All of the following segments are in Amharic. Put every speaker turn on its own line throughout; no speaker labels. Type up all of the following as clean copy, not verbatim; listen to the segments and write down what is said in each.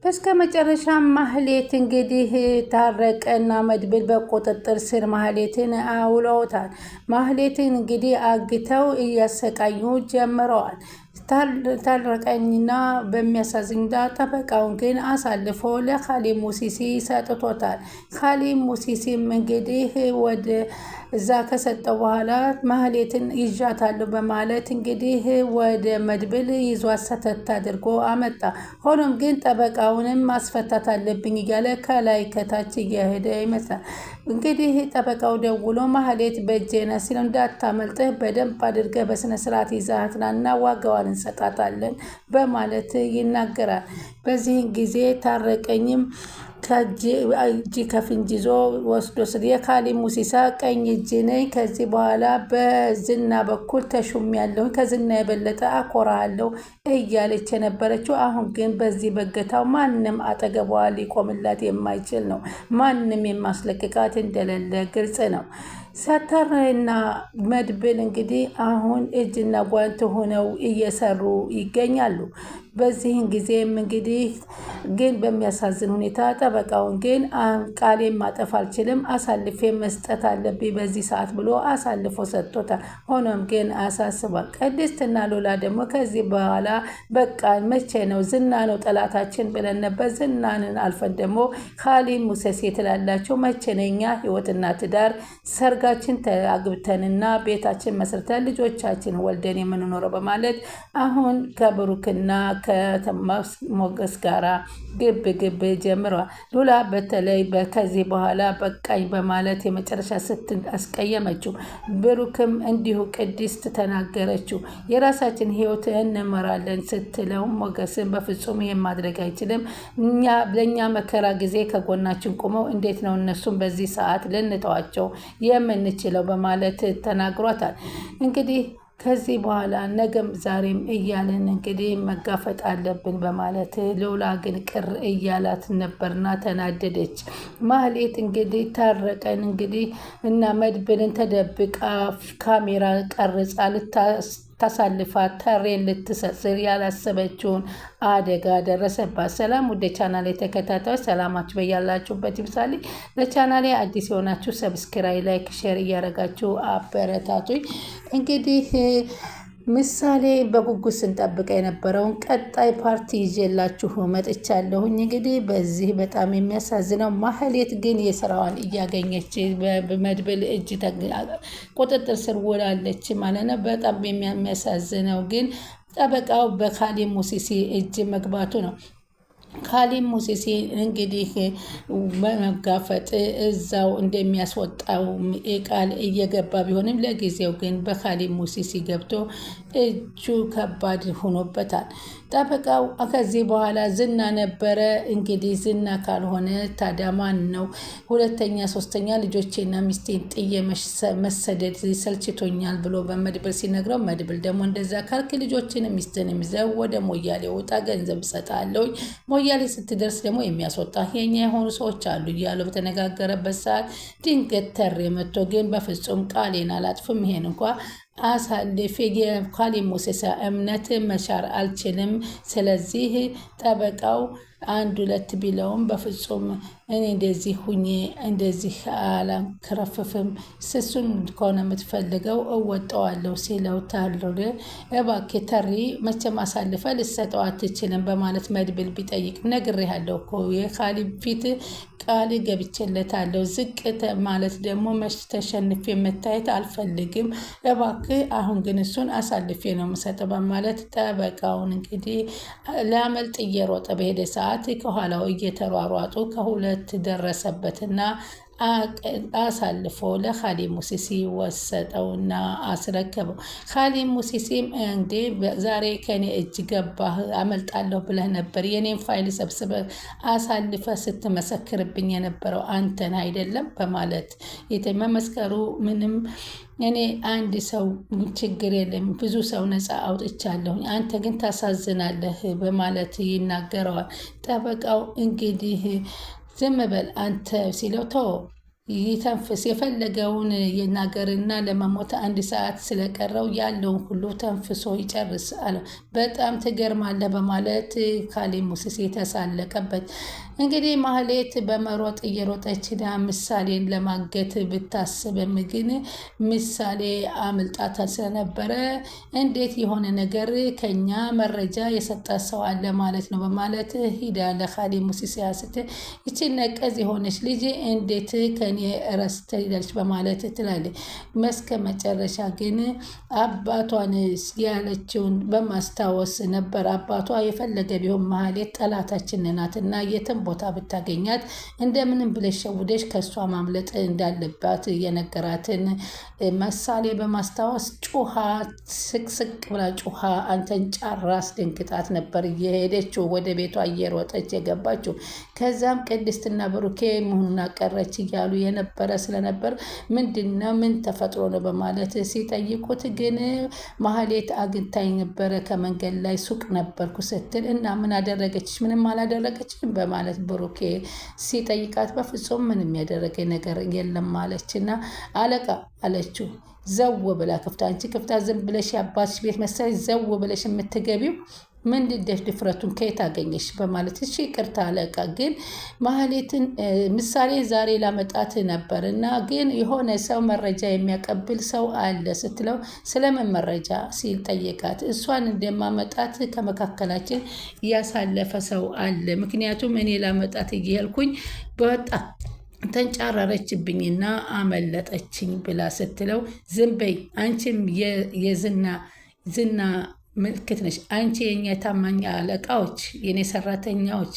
በስተመጨረሻ ማህሌት እንግዲህ ታረቀና መድብል በቁጥጥር ስር ማህሌትን አውለውታል። ማህሌትን እንግዲህ አግተው እያሰቃዩ ጀምረዋል። ታረቀኝና በሚያሳዝን ጠበቃውን ግን አሳልፎ ለካሊብ ሙሲሲ ሰጥቶታል። ካሊብ ሙሲሲም እንግዲህ ወደ እዛ ከሰጠው በኋላ ማህሌትን ይዣታለሁ በማለት እንግዲህ ወደ መድብል ይዟት ሰተት አድርጎ አመጣ። ሆኖም ግን ጠበቃውንም ማስፈታት አለብኝ እያለ ከላይ ከታች እየሄደ ይመስላል። እንግዲህ ጠበቃው ደውሎ ማህሌት በእጄና ሲለው እንዳታመልጥህ በደንብ አድርገህ በስነ ስርዓት ይዛት ናና ዋጋዋን እንሰጣታለን በማለት ይናገራል። በዚህን ጊዜ ታረቀኝም እጅ ከፍንጅ ይዞ ወስዶ የካሊብ ሙሲሳ ቀኝ እጅ ነኝ፣ ከዚህ በኋላ በዝና በኩል ተሹሜያለሁ፣ ከዝና የበለጠ አኮራለሁ እያለች የነበረችው አሁን ግን በዚህ በገታው ማንም አጠገቧ ሊቆምላት የማይችል ነው። ማንም የማስለቅቃት እንደሌለ ግልጽ ነው። ሰተርና መድብል እንግዲህ አሁን እጅና ጓንት ሆነው እየሰሩ ይገኛሉ። በዚህን ጊዜም እንግዲህ ግን በሚያሳዝን ሁኔታ ጠበቃውን ግን ቃሌን ማጠፍ አልችልም፣ አሳልፌ መስጠት አለብኝ በዚህ ሰዓት ብሎ አሳልፎ ሰጥቶታል። ሆኖም ግን አሳስቧል። ቅድስትና ሉላ ደግሞ ከዚህ በኋላ በቃ መቼ ነው ዝና ነው ጠላታችን ብለን ነበር፣ ዝናንን አልፈን ደግሞ ካሊብ ሙሲሲ ትላላችሁ፣ መቼ ነው እኛ ህይወትና ትዳር ሰርጋችን አግብተንና ቤታችን መስርተን ልጆቻችን ወልደን የምንኖረው በማለት አሁን ከብሩክና ከሞገስ ጋራ ግብ ግብ ጀምረዋል። ሉላ በተለይ ከዚህ በኋላ በቃኝ በማለት የመጨረሻ አስቀየመችው። ብሩክም እንዲሁ ቅድስት ተናገረችው። የራሳችን ህይወት እንመራለን ስትለው ሞገስን በፍጹም ይሄን ማድረግ አይችልም፣ ለእኛ መከራ ጊዜ ከጎናችን ቁመው እንዴት ነው እነሱም በዚህ ሰዓት ልንተዋቸው የምንችለው በማለት ተናግሯታል። እንግዲህ ከዚህ በኋላ ነገም ዛሬም እያልን እንግዲህ መጋፈጥ አለብን በማለት ሉላ ግን ቅር እያላት ነበርና ተናደደች። ማህሌት እንግዲህ ታረቀን እንግዲህ እና መድብልን ተደብቃ ካሜራ ቀርጻ ታሳልፋ ተሬን ልትሰጽር ያላሰበችውን አደጋ ደረሰባት። ሰላም ወደ ቻናሌ ተከታታዮች ሰላማችሁ በያላችሁበት ይብዛል። ለቻናሌ አዲስ የሆናችሁ ሰብስክራይብ፣ ላይክ፣ ሼር እያደረጋችሁ አበረታቱኝ። እንግዲህ ምሳሌ በጉጉት ስንጠብቀ የነበረውን ቀጣይ ፓርቲ ይዤላችሁ መጥቻለሁኝ። እንግዲህ በዚህ በጣም የሚያሳዝነው ማህሌት ግን የስራዋን እያገኘች በመድብል እጅ ቁጥጥር ስር ውላለች ማለት ነው። በጣም የሚያሳዝነው ግን ጠበቃው በካሊብ ሙሲሲ እጅ መግባቱ ነው። ካሊብ ሙሲሲ እንግዲህ በመጋፈጥ እዛው እንደሚያስወጣው ቃል እየገባ ቢሆንም ለጊዜው ግን በካሊብ ሙሲሲ ገብቶ እጁ ከባድ ሆኖበታል። ጠበቃው ከዚህ በኋላ ዝና ነበረ እንግዲህ ዝና ካልሆነ ታዲያ ማን ነው? ሁለተኛ ሶስተኛ ልጆቼና ሚስቴን ጥዬ መሰደድ ሰልችቶኛል ብሎ በመድብል ሲነግረው መድብል ደግሞ እንደዛ ካልክ ልጆችን ሚስትን ይዘው ወደ ሞያሌ ውጣ፣ ገንዘብ እሰጥሃለሁ፣ ሞያሌ ስትደርስ ደግሞ የሚያስወጣ የኛ የሆኑ ሰዎች አሉ እያሉ በተነጋገረበት ሰዓት ድንገት ተሬ መጥቶ ግን በፍጹም ቃሌን አላጥፍም፣ ይሄን እንኳ አሳልፌ የካሊብ ሙሲሲ እምነት መሻር አልችልም። ስለዚህ ጠበቃው አንድ ሁለት ቢለውም በፍጹም እኔ እንደዚህ ሁኜ እንደዚህ አላንከረፍፍም፣ ስሱን ከሆነ የምትፈልገው እወጣዋለሁ ሲለው ታልሎ እባክህ ተሪ መቼም አሳልፈ ልሰጠው አትችልም በማለት መድብል ቢጠይቅ ነግሬሃለሁ እኮ የካሊብ ፊት ቃል ገብቼለታለሁ፣ ዝቅ ማለት ደግሞ ተሸንፌ መታየት አልፈልግም፣ እባክህ አሁን ግን እሱን አሳልፌ ነው የምሰጠው በማለት ጠበቃውን እንግዲህ ሊያመልጥ እየሮጠ በሄደ ሰዓት ከኋላው እየተሯሯጡ ከሁለት ደረሰበትና አሳልፎ ለካሊብ ሙሲሲ ወሰጠውና አስረከበው። ካሊብ ሙሲሲም እንዴ ዛሬ ከኔ እጅ ገባህ አመልጣለሁ ብለህ ነበር፣ የኔን ፋይል ሰብስበህ አሳልፈ ስትመሰክርብኝ የነበረው አንተን አይደለም በማለት መመስከሩ ምንም እኔ አንድ ሰው ችግር የለም ብዙ ሰው ነፃ አውጥቻለሁ፣ አንተ ግን ታሳዝናለህ በማለት ይናገረዋል። ጠበቃው እንግዲህ ዝም በል አንተ ሲለው ተው ይተንፍስ የፈለገውን የናገርና ለመሞት 1 ሰዓት ስለቀረው ያለውን ሁሉ ተንፍሶ ይጨርስ አለ። በጣም ትገርማለህ በማለት ካሌብ ሙሴ ተሳለቀበት። እንግዲህ ማህሌት በመሮጥ እየሮጠች ምሳሌን ለማገት ብታስብም ግን ምሳሌ አምልጣታ ስለነበረ እንዴት የሆነ ነገር ከኛ መረጃ የሰጠ ሰው አለ ማለት ነው በማለት ሂዳ ለካሌብ ሙሴ ሲያስት ይቺ ነቀዝ የሆነች ልጅ እንዴት ከኔ ረስተ ይደልች በማለት ትላለች። መስከ መጨረሻ ግን አባቷን ያለችውን በማስታወስ ነበር። አባቷ የፈለገ ቢሆን ማህሌት ጠላታችን ናትና የትም ቦታ ብታገኛት እንደምንም ብለሽ ሸውደሽ ከእሷ ማምለጥ እንዳለባት የነገራትን ምሳሌ በማስታወስ ጩሃ ስቅስቅ ብላ ጩሃ አንተን ጫራ አስደንግጣት ነበር እየሄደችው ወደ ቤቷ እየሮጠች የገባችው። ከዛም ቅድስትና ብሩኬ መሆኑን ቀረች እያሉ የነበረ ስለነበር ምንድነው ምን ተፈጥሮ ነው በማለት ሲጠይቁት ግን ማህሌት አግኝታኝ ነበረ ከመንገድ ላይ ሱቅ ነበርኩ ስትል እና ምን አደረገችሽ? ምንም አላደረገችም በማለት ብሩኬ ሲጠይቃት በፍጹም ምንም ያደረገ ነገር የለም አለችና አለቃ አለችው። ዘው ብላ ክፍታ አንቺ ክፍታ ዝም ብለሽ የአባትሽ ቤት መሰለሽ ዘው ብለሽ የምትገቢው ምንድን ድፍረቱን ከየት አገኘሽ? በማለት እሺ ይቅርታ አለቃ፣ ግን ማህሌትን ምሳሌ ዛሬ ላመጣት ነበር እና ግን የሆነ ሰው መረጃ የሚያቀብል ሰው አለ ስትለው ስለምን መረጃ ሲል ጠየቃት። እሷን እንደማመጣት ከመካከላችን ያሳለፈ ሰው አለ፣ ምክንያቱም እኔ ላመጣት እየሄድኩኝ በወጣ ተንጫረረችብኝና አመለጠችኝ ብላ ስትለው ዝም በይ አንቺም የዝና ምልክት ነች። አንቺ የኛ ታማኝ አለቃዎች፣ የኔ ሰራተኛዎች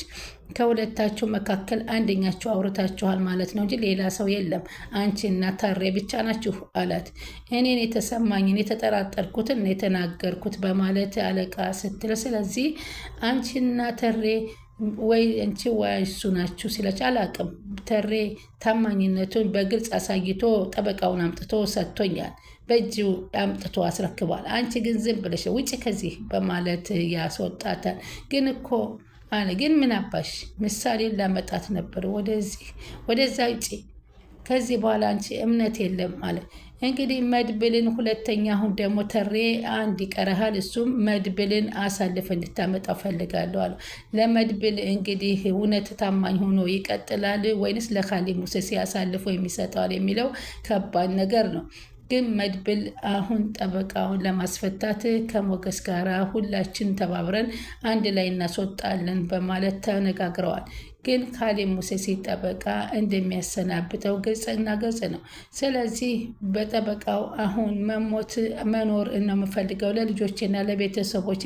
ከሁለታችሁ መካከል አንደኛችሁ አውርታችኋል ማለት ነው እንጂ ሌላ ሰው የለም። አንቺና ተሬ ብቻ ናችሁ አላት። እኔን የተሰማኝን የተጠራጠርኩትን የተናገርኩት በማለት አለቃ ስትለው ስለዚህ አንቺና ተሬ ወይ አንቺ ወይ እሱ ናችሁ ሲለች አላቅም። ተሬ ታማኝነቱን በግልጽ አሳይቶ ጠበቃውን አምጥቶ ሰጥቶኛል። በእጁ አምጥቶ አስረክቧል። አንቺ ግን ዝም ብለሽ ውጭ ከዚህ በማለት ያስወጣታል። ግን እኮ አለ ግን ምን አባሽ ምሳሌን ላመጣት ነበር ወደዛ ውጭ ከዚህ በኋላ አንቺ እምነት የለም አለ። እንግዲህ መድብልን ሁለተኛ አሁን ደግሞ ተሬ አንድ ይቀረሃል፣ እሱም መድብልን አሳልፈ እንድታመጣው ፈልጋለሁ አለ። ለመድብል እንግዲህ እውነት ታማኝ ሆኖ ይቀጥላል ወይንስ ለካሌብ ሙሴ አሳልፎ የሚሰጠዋል የሚለው ከባድ ነገር ነው። ግን መድብል አሁን ጠበቃውን ለማስፈታት ከሞገስ ጋር ሁላችን ተባብረን አንድ ላይ እናስወጣለን በማለት ተነጋግረዋል። ግን ካሌብ ሙሴ ጠበቃ እንደሚያሰናብተው ግልጽና ግልጽ ነው። ስለዚህ በጠበቃው አሁን መኖር ነው የምፈልገው፣ ለልጆቼና ለቤተሰቦቼ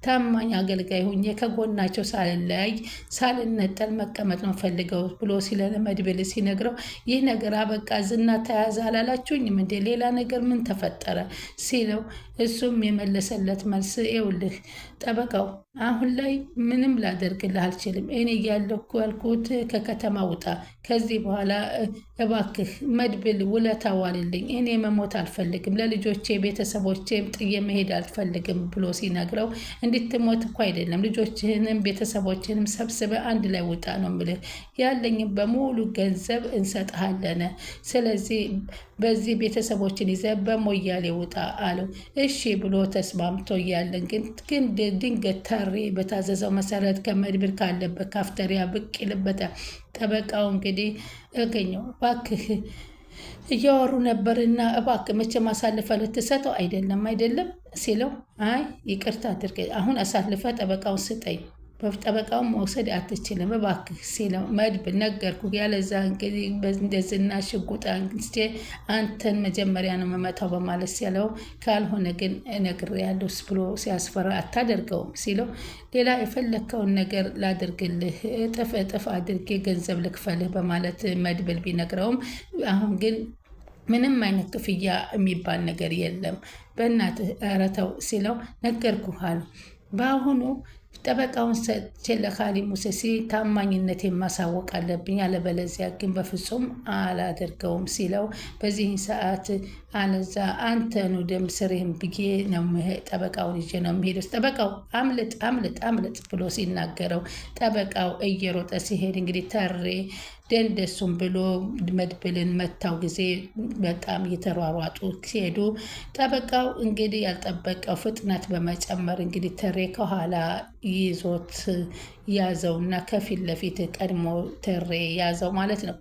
ታማኝ አገልጋይ ሁኜ ከጎናቸው ሳልለያይ ሳልነጠል መቀመጥ ነው ፈልገው ብሎ ሲለ መድብል ሲነግረው ይህ ነገር አበቃ ዝና ተያዘ አላላችሁኝም እንዴ? ሌላ ነገር ምን ተፈጠረ ሲለው እሱም የመለሰለት መልስ ይኸውልህ ጠበቃው አሁን ላይ ምንም ላደርግልህ አልችልም። እኔ እያለሁ ያልኩት ከከተማ ውጣ፣ ከዚህ በኋላ እባክህ መድብል ውለታ ዋልልኝ፣ እኔ መሞት አልፈልግም፣ ለልጆቼ ቤተሰቦቼም ጥዬ መሄድ አልፈልግም ብሎ ሲነግረው እንድትሞት እኮ አይደለም ልጆችህንም ቤተሰቦችህንም ሰብስበ አንድ ላይ ውጣ ነው የምልህ፣ ያለኝም በሙሉ ገንዘብ እንሰጥሃለን፣ ስለዚህ በዚህ ቤተሰቦችን ይዘ በሞያሌ ውጣ አለው። እሺ ብሎ ተስማምቶ እያለን ግን ድንገት ተሬ በታዘዘው መሰረት ከመድብል ካለበት ካፍተሪያ ብቅ ይልበታል። ጠበቃው እንግዲህ እገኘው እባክህ እያወሩ ነበርና እባክህ መቼም አሳልፈ ልትሰጠው አይደለም ሲለው አይ ይቅርታ አድርገ አሁን አሳልፈ ጠበቃውን ስጠኝ፣ ጠበቃውን መውሰድ አትችልም እባክህ ሲለው መድብል ነገርኩ ያለዛ እንግዲህ እንደዝና ሽጉጥ አንስቼ አንተን መጀመሪያ ነው መመታው በማለት ሲለው ካልሆነ ግን እነግርሃለሁ ብሎ ሲያስፈራ አታደርገውም ሲለው ሌላ የፈለከውን ነገር ላድርግልህ እጥፍ አድርጌ ገንዘብ ልክፈልህ በማለት መድብል ቢነግረውም አሁን ግን ምንም አይነት ክፍያ የሚባል ነገር የለም በእናትህ ኧረ ተው ሲለው ነገርኩህ አለ። በአሁኑ ጠበቃውን ሰጥቼ ለካሌብ ሙሴ ታማኝነት ማሳወቅ አለብኝ፣ አለበለዚያ ግን በፍጹም አላደርገውም ሲለው በዚህ ሰዓት አለዛ አንተኑ ደም ስርህም ብዬ ነው ጠበቃውን ይዤ ነው የሚሄደው። ጠበቃው አምልጥ ብሎ ሲናገረው ጠበቃው እየሮጠ ሲሄድ እንግዲህ ተሬ ደንደሱም ብሎ መድብልን መታው ጊዜ በጣም እየተሯሯጡ ሲሄዱ ጠበቃው እንግዲህ ያልጠበቀው ፍጥነት በመጨመር እንግዲህ ተሬ ከኋላ ይዞት ያዘውና ከፊት ለፊት ቀድሞ ተሬ ያዘው ማለት ነው።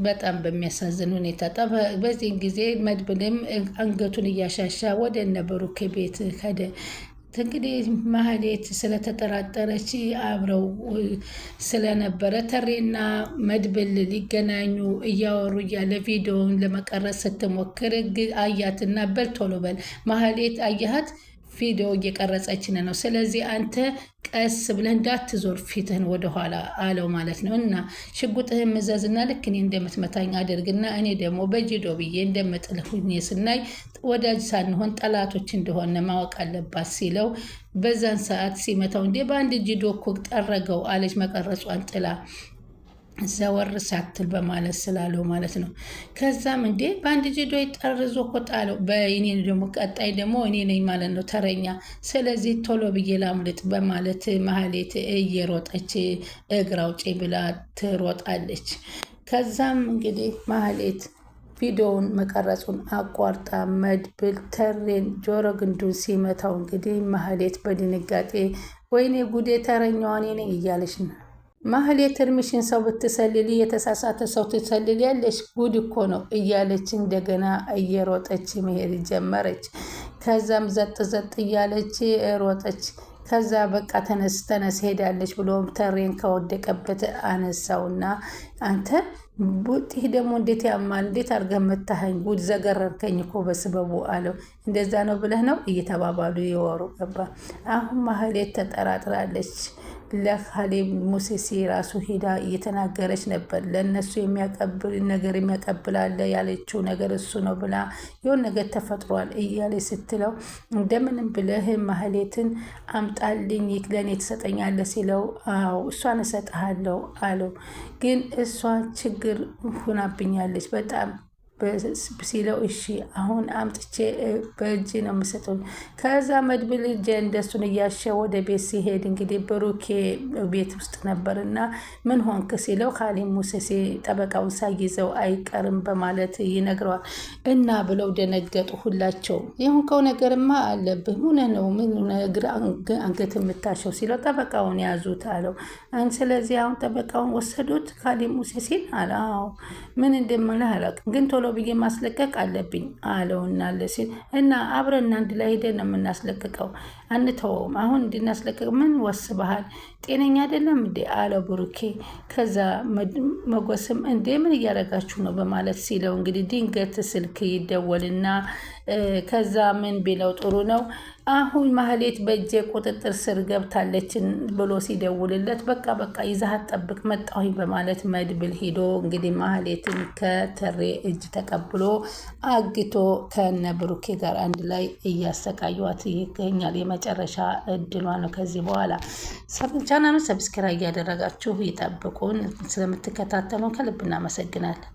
በጣም በሚያሳዝን ሁኔታ በዚህን ጊዜ መድብልም አንገቱን እያሻሻ ወደ እነ ብሩክ ቤት ሄደ። እንግዲህ ማህሌት ስለተጠራጠረች አብረው ስለነበረ ተሬና መድብል ሊገናኙ እያወሩ እያለ ቪዲዮውን ለመቀረጽ ስትሞክር አያትና በል ቶሎ በል ማህሌት አያሃት ቪዲዮ እየቀረጸችን ነው። ስለዚህ አንተ ቀስ ብለህ እንዳትዞር ፊትህን ወደኋላ አለው ማለት ነው። እና ሽጉጥህን ምዘዝና ልክ እኔ እንደምትመታኝ አድርግና እኔ ደግሞ በጅዶ ብዬ እንደምጥልህ ስናይ ወዳጅ ሳንሆን ጠላቶች እንደሆነ ማወቅ አለባት ሲለው በዛን ሰዓት ሲመታው እንዴ በአንድ ጅዶ እኮ ጠረገው አለች መቀረጿን ጥላ ዘወር ሳትል በማለት ስላለው ማለት ነው። ከዛም እንዴ በአንድ ጅዶ ጠርዞ እኮ ጣለው። በእኔ ደግሞ ቀጣይ ደግሞ እኔ ነኝ ማለት ነው ተረኛ። ስለዚህ ቶሎ ብዬ ላምልጥ በማለት ማህሌት እየሮጠች እግር አውጪ ብላ ትሮጣለች። ከዛም እንግዲህ ማህሌት ቪዲዮውን መቀረጹን አቋርጣ መድብል ተሬን ጆሮ ግንዱን ሲመታው እንግዲህ ማህሌት በድንጋጤ ወይኔ ጉዴ ተረኛዋን ነኝ እያለች ነው። ማህሌት እርምሽን ሰው ብትሰልል የተሳሳተ ሰው ትሰልል ያለሽ ጉድ እኮ ነው እያለች እንደገና እየሮጠች መሄድ ጀመረች። ከዛም ዘጥ ዘጥ እያለች ሮጠች። ከዛ በቃ ተነስ ተነስ ሄዳለች ብሎ ተሬን ከወደቀበት አነሳውና አንተ ቡጢህ ደግሞ እንዴት ያማል፣ እንዴት አድርገህ መታኸኝ፣ ጉድ ዘገረርከኝ እኮ በስበቡ አለው። እንደዛ ነው ብለህ ነው እየተባባሉ የወሩ ገባ። አሁን ማህሌት ተጠራጥራለች። ለካሌብ ሙሴሴ ራሱ ሄዳ እየተናገረች ነበር። ለእነሱ የሚያቀብል ነገር የሚያቀብላለ ያለችው ነገር እሱ ነው ብላ የሆነ ነገር ተፈጥሯል እያለች ስትለው እንደምንም ብለህ ማህሌትን አምጣልኝ ለእኔ ትሰጠኛለህ ሲለው አዎ እሷን እሰጥሃለሁ አለው። ግን እሷ ችግር ሁናብኛለች በጣም ሲለው እሺ አሁን አምጥቼ በእጅ ነው የምሰጠው። ከዛ መድብል እንደሱን እያሸ ወደ ቤት ሲሄድ እንግዲህ ብሩኬ ቤት ውስጥ ነበር እና ምን ሆንክ ሲለው ካሌብ ሙሴሴ ጠበቃውን ሳይዘው አይቀርም በማለት ይነግረዋል። እና ብለው ደነገጡ ሁላቸው። የሆንከው ነገርማ አለብህ ምን ነው ምን ነገር አንገት የምታሸው ሲለው ጠበቃውን ያዙት አለው። ስለዚህ አሁን ጠበቃውን ወሰዱት ካሌብ ሙሴሴን አለ። አዎ ምን እንደምልህ አላውቅም ግን ቶሎ ብዬ ማስለቀቅ አለብኝ አለውና ሲል እና አብረን አንድ ላይ ሄደን ነው የምናስለቅቀው፣ አንተውም። አሁን እንድናስለቅቅ ምን ወስበሃል? ጤነኛ አይደለም እንዴ አለው ብሩኬ። ከዛ መጎስም እንዴ ምን እያደረጋችሁ ነው በማለት ሲለው እንግዲህ ድንገት ስልክ ይደወልና ከዛ ምን ቢለው ጥሩ ነው አሁን ማህሌት በእጄ ቁጥጥር ስር ገብታለችን ብሎ ሲደውልለት በቃ ይዛሃት ጠብቅ መጣሁኝ በማለት መድብል ሂዶ እንግዲህ ማህሌትን ከተሬ እጅ ተቀብሎ አግቶ ከነ ብሩኬ ጋር አንድ ላይ እያሰቃዩት ይገኛል። የመጨረሻ እድሏ ነው። ከዚህ በኋላ ቻናሉን ሰብስክራይብ እያደረጋችሁ ይጠብቁን። ስለምትከታተሉን ከልብ እናመሰግናለን።